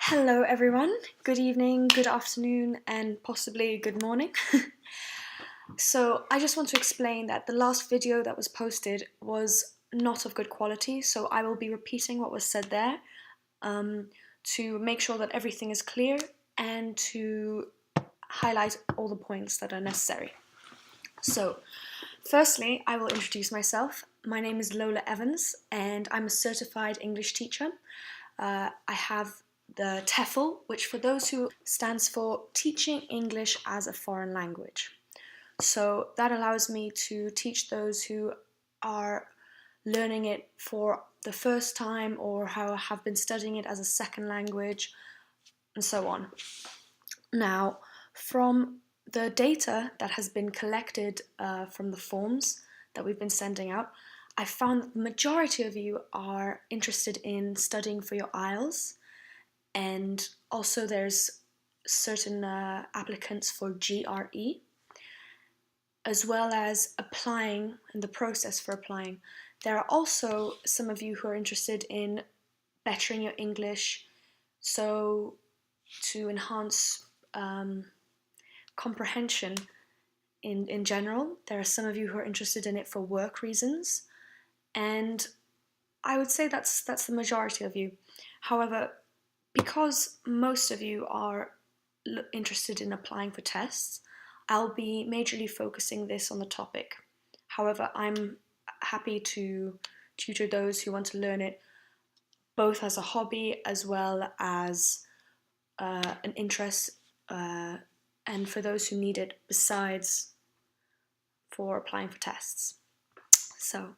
Hello, everyone. Good evening, good afternoon, and possibly good morning. So, I just want to explain that the last video that was posted was not of good quality, so I will be repeating what was said there um, to make sure that everything is clear and to highlight all the points that are necessary. So, firstly, I will introduce myself. My name is Lola Evans, and I'm a certified English teacher. I have the TEFL, which for those who stands for Teaching English as a Foreign Language. So that allows me to teach those who are learning it for the first time or how have been studying it as a second language and so on. Now, from the data that has been collected from the forms that we've been sending out, I found that the majority of you are interested in studying for your IELTS, and also there's certain applicants for GRE, as well as applying and the process for applying. There are also some of you who are interested in bettering your English, so to enhance comprehension in general. There are some of you who are interested in it for work reasons, and I would say that's the majority of you. However, because most of you are interested in applying for tests, I'll be majorly focusing this on the topic. However, I'm happy to tutor those who want to learn it both as a hobby as well as an interest, and for those who need it besides for applying for tests. So,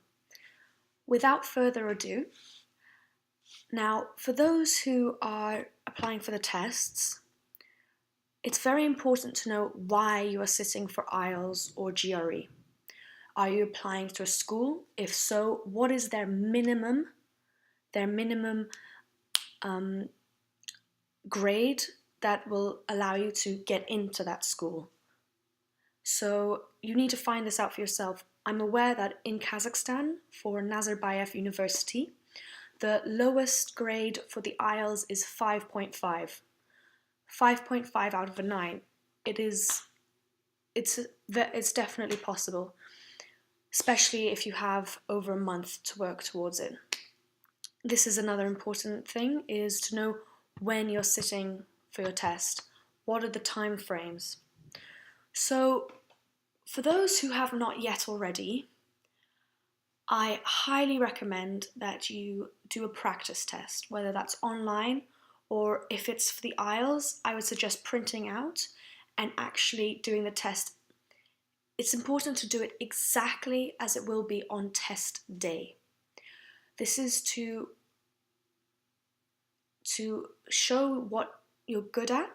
without further ado, now for those who are applying for the tests, it's very important to know why you are sitting for IELTS or GRE. Are you applying to a school? If so, what is their minimum grade that will allow you to get into that school? So you need to find this out for yourself. I'm aware that in Kazakhstan, for Nazarbayev University, the lowest grade for the IELTS is 5.5. 5.5 out of a 9. It's definitely possible, especially if you have over a month to work towards it. This is another important thing, is to know when you're sitting for your test. What are the time frames? So, for those who have not yet already, I highly recommend that you do a practice test, whether that's online or if it's for the IELTS, I would suggest printing out and actually doing the test. It's important to do it exactly as it will be on test day. This is to show what you're good at,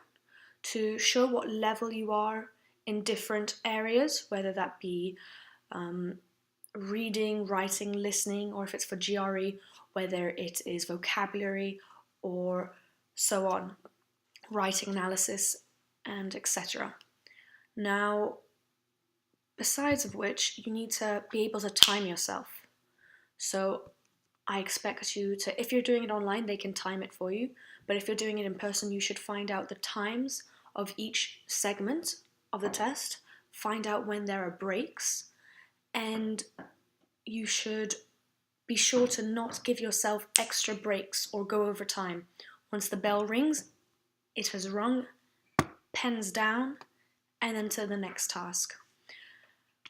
to show what level you are in different areas, whether that be reading, writing, listening, or if it's for GRE, whether it is vocabulary or so on, writing analysis, and etc. Now, besides of which, you need to be able to time yourself. So I expect you to, if you're doing it online, they can time it for you, but if you're doing it in person, you should find out the times of each segment of the test, find out when there are breaks, and you should be sure to not give yourself extra breaks or go over time. Once the bell rings, it has rung, pens down, and then to the next task.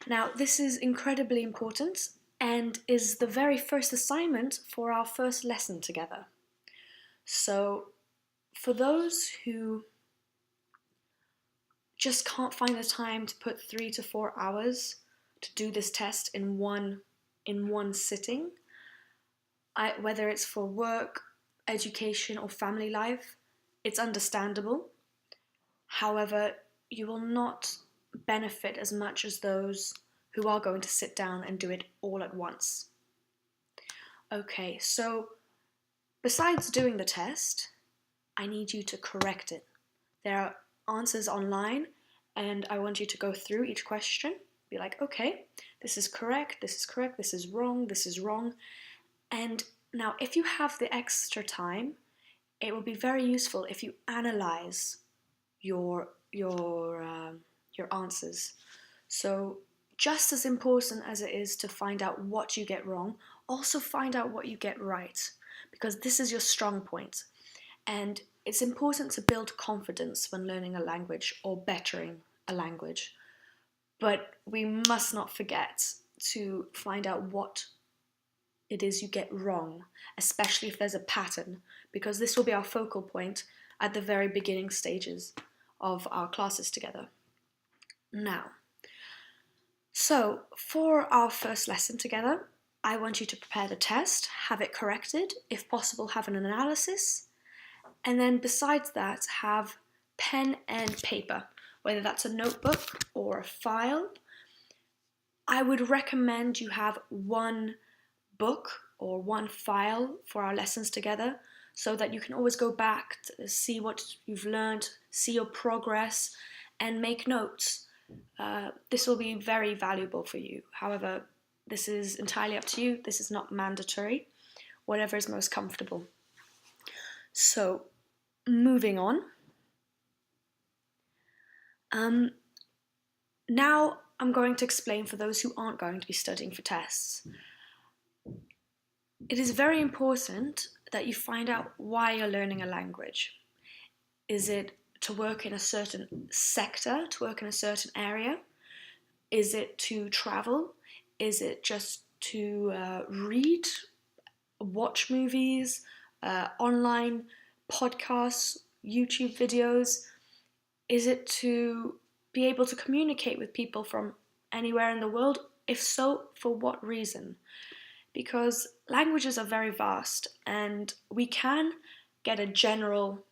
Now, this is incredibly important and is the very first assignment for our first lesson together. So, for those who just can't find the time to put 3 to 4 hours to do this test in one sitting, whether it's for work, education, or family life, it's understandable. However, you will not benefit as much as those who are going to sit down and do it all at once. Okay, so besides doing the test, I need you to correct it. There are answers online, and I want you to go through each question, be like, okay, this is correct, this is correct, this is wrong, this is wrong. And now, if you have the extra time, it will be very useful if you analyze your your your answers. So just as important as it is to find out what you get wrong, also find out what you get right, because this is your strong point. And it's important to build confidence when learning a language or bettering a language. But we must not forget to find out what it is you get wrong, especially if there's a pattern, because this will be our focal point at the very beginning stages of our classes together. Now, so for our first lesson together, I want you to prepare the test, have it corrected, if possible, have an analysis, and then besides that, have pen and paper, whether that's a notebook or a file. I would recommend you have one book or one file for our lessons together, so that you can always go back to see what you've learned, see your progress, and make notes. This will be very valuable for you. However, this is entirely up to you. This is not mandatory. Whatever is most comfortable. So, moving on. Now I'm going to explain for those who aren't going to be studying for tests. It is very important that you find out why you're learning a language. Is it to work in a certain sector, to work in a certain area? Is it to travel? Is it just to read, watch movies, online podcasts, YouTube videos? Is it to be able to communicate with people from anywhere in the world? If so, for what reason? Because languages are very vast, and we can get a general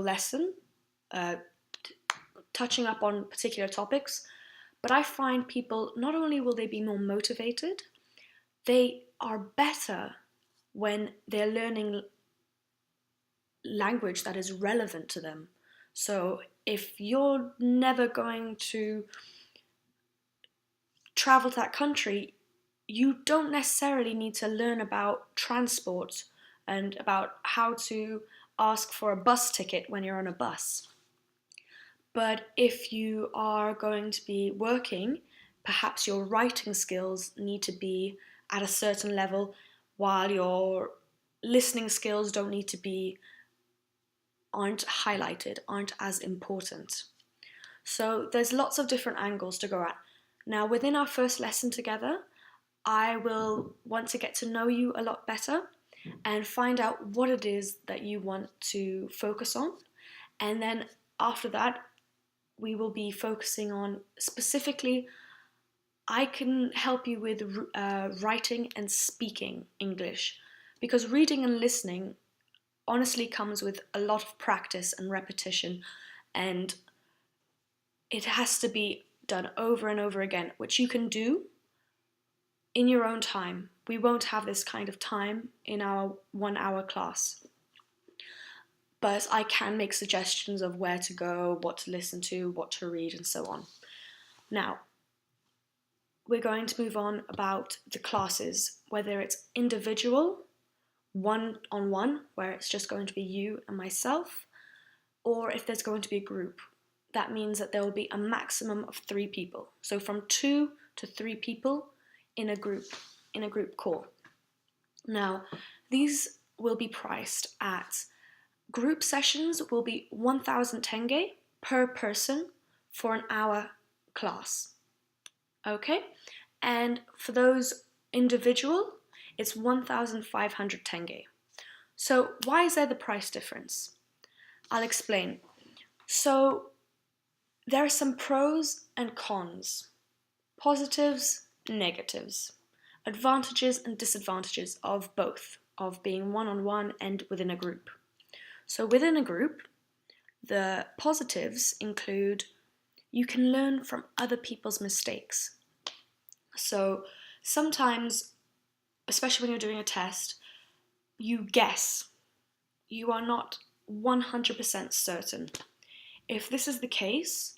lesson touching up on particular topics, but I find people, not only will they be more motivated, they are better when they're learning language that is relevant to them. So if you're never going to travel to that country, you don't necessarily need to learn about transport and about how to ask for a bus ticket when you're on a bus. But if you are going to be working, perhaps your writing skills need to be at a certain level, while your listening skills aren't highlighted, aren't as important. So there's lots of different angles to go at. Now, within our first lesson together, I will want to get to know you a lot better and find out what it is that you want to focus on. And then after that, we will be focusing on specifically, I can help you with writing and speaking English, because reading and listening honestly comes with a lot of practice and repetition, and it has to be done over and over again, which you can do in your own time. We won't have this kind of time in our 1 hour class, but I can make suggestions of where to go, what to listen to, what to read, and so on. Now, we're going to move on about the classes, whether it's individual, one-on-one, where it's just going to be you and myself, or if there's going to be a group. That means that there will be a maximum of 3 people. So from 2 to 3 people in a group call. Now, these will be priced at, group sessions will be 1,000 tenge per person for an hour class. Okay? And for those individual, it's 1,500 tenge. So why is there the price difference? I'll explain. So there are some pros and cons, positives, negatives, advantages and disadvantages of both, of being one-on-one and within a group. So within a group, the positives include you can learn from other people's mistakes. So sometimes, especially when you're doing a test, you guess. You are not 100% certain. If this is the case,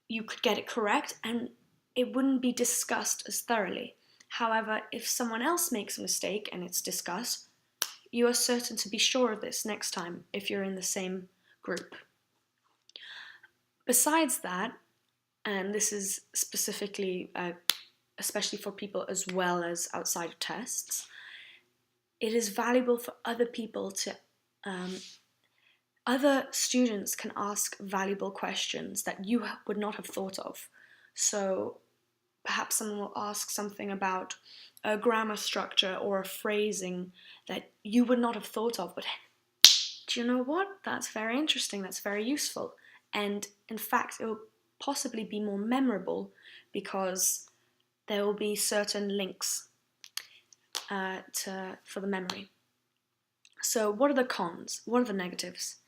you could get it correct and it wouldn't be discussed as thoroughly. However, if someone else makes a mistake and it's discussed, you are certain to be sure of this next time if you're in the same group. Besides that, and this is specifically, especially for people as well as outside of tests, it is valuable for other people to, other students can ask valuable questions that you would not have thought of. So perhaps someone will ask something about a grammar structure or a phrasing that you would not have thought of, but do you know what? That's very interesting, that's very useful. And in fact, it will possibly be more memorable because there will be certain links for the memory. So what are the cons? What are the negatives?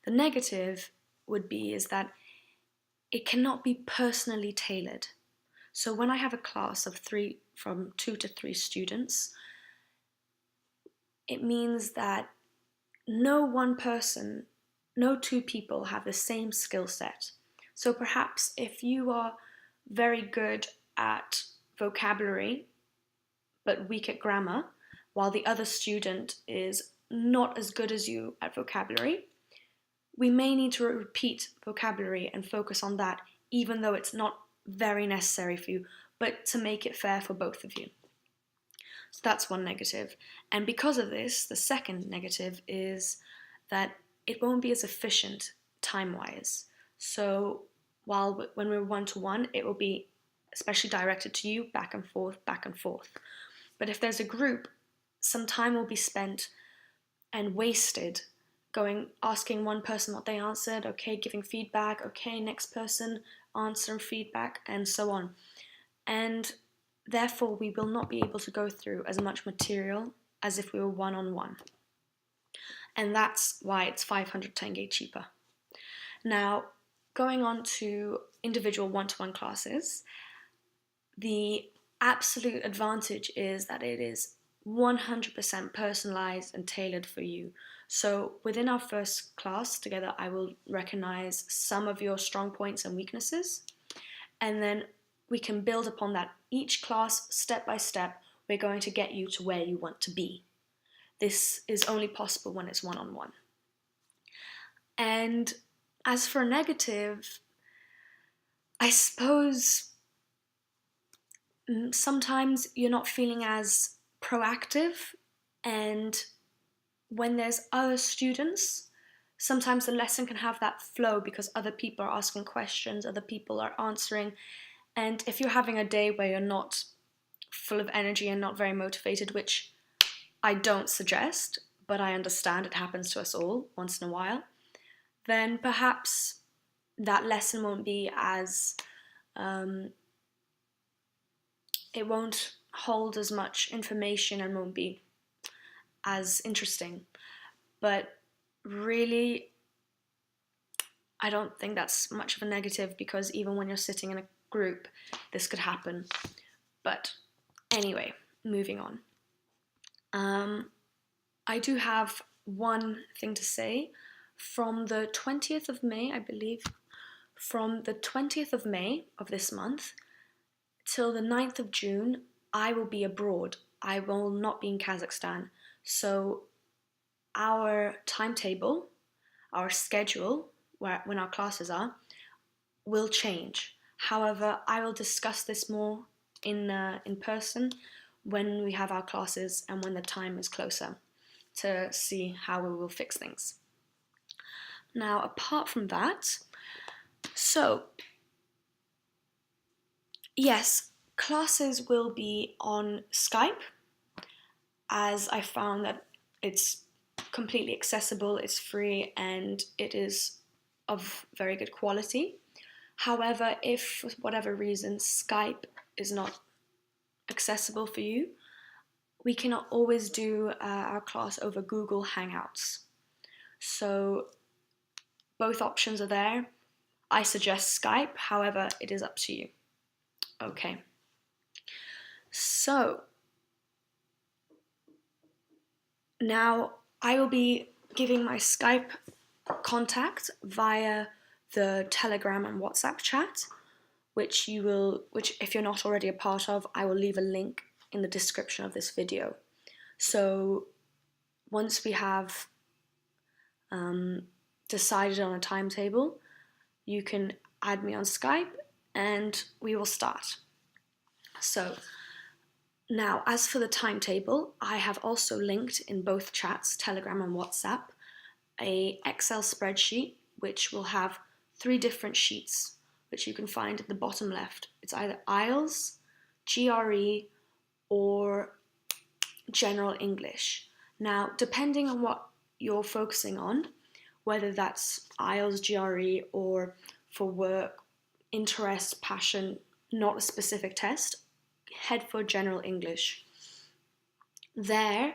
The negative would be is that it cannot be personally tailored. So when I have a class of from 2 to 3 students, it means that no one person, no two people have the same skill set. So perhaps if you are very good at vocabulary but weak at grammar, while the other student is not as good as you at vocabulary, we may need to repeat vocabulary and focus on that, even though it's not very necessary for you, but to make it fair for both of you. So that's one negative. And because of this, the second negative is that it won't be as efficient time-wise. So when we're one-to-one, it will be especially directed to you, back and forth, back and forth. But if there's a group, some time will be spent and wasted asking one person what they answered, okay, giving feedback, okay, next person, answer and feedback, and so on. And therefore, we will not be able to go through as much material as if we were one-on-one. And that's why it's 500 tenge cheaper. Now, going on to individual one-to-one classes, the absolute advantage is that it is 100% personalized and tailored for you. So within our first class together, I will recognize some of your strong points and weaknesses, and then we can build upon that. Each class, step by step, we're going to get you to where you want to be. This is only possible when it's one-on-one. And as for negative, I suppose sometimes you're not feeling as proactive, and when there's other students, sometimes the lesson can have that flow because other people are asking questions, other people are answering, and if you're having a day where you're not full of energy and not very motivated, which I don't suggest, but I understand it happens to us all once in a while, then perhaps that lesson won't be as it won't hold as much information and won't be as interesting. But really, I don't think that's much of a negative because even when you're sitting in a group, this could happen. But anyway, moving on. I do have one thing to say. From the 20th of May, I believe, from the 20th of May of this month till the 9th of June, I will be abroad. I will not be in Kazakhstan. So our timetable, our schedule, when our classes are, will change. However, I will discuss this more in person when we have our classes and when the time is closer to see how we will fix things. Now, apart from that, so yes, classes will be on Skype, as I found that it's completely accessible, it's free, and it is of very good quality. However, if for whatever reason Skype is not accessible for you, we cannot always do our class over Google Hangouts. So both options are there. I suggest Skype, however, it is up to you. Okay. So now I will be giving my Skype contact via the Telegram and WhatsApp chat, which if you're not already a part of, I will leave a link in the description of this video. So once we have decided on a timetable, you can add me on Skype and we will start. So now, as for the timetable, I have also linked in both chats, Telegram and WhatsApp, a Excel spreadsheet which will have 3 different sheets which you can find at the bottom left. It's either IELTS, GRE, or General English. Now, depending on what you're focusing on, whether that's IELTS, GRE, or for work, interest, passion, not a specific test, head for General English. There,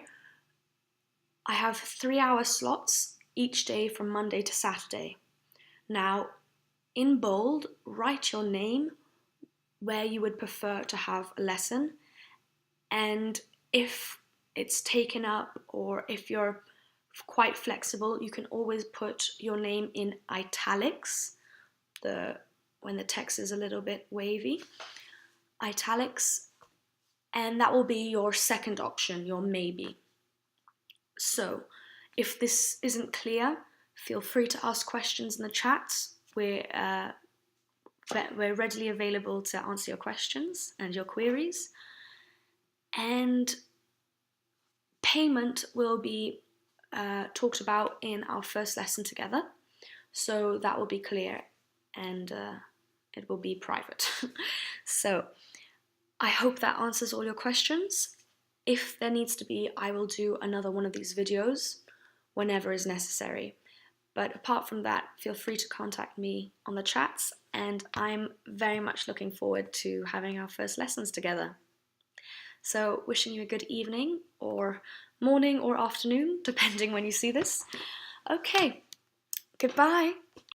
I have 3-hour slots each day from Monday to Saturday. Now, in bold, write your name, where you would prefer to have a lesson, and if it's taken up or if you're quite flexible, you can always put your name in italics, when the text is a little bit wavy, italics, and that will be your second option, your maybe. So, if this isn't clear, feel free to ask questions in the chat. We're readily available to answer your questions and your queries. And payment will be talked about in our first lesson together. So that will be clear and it will be private. So I hope that answers all your questions. If there needs to be, I will do another one of these videos whenever is necessary. But apart from that, feel free to contact me on the chats, and I'm very much looking forward to having our first lessons together. So wishing you a good evening or morning or afternoon, depending when you see this. Okay, goodbye.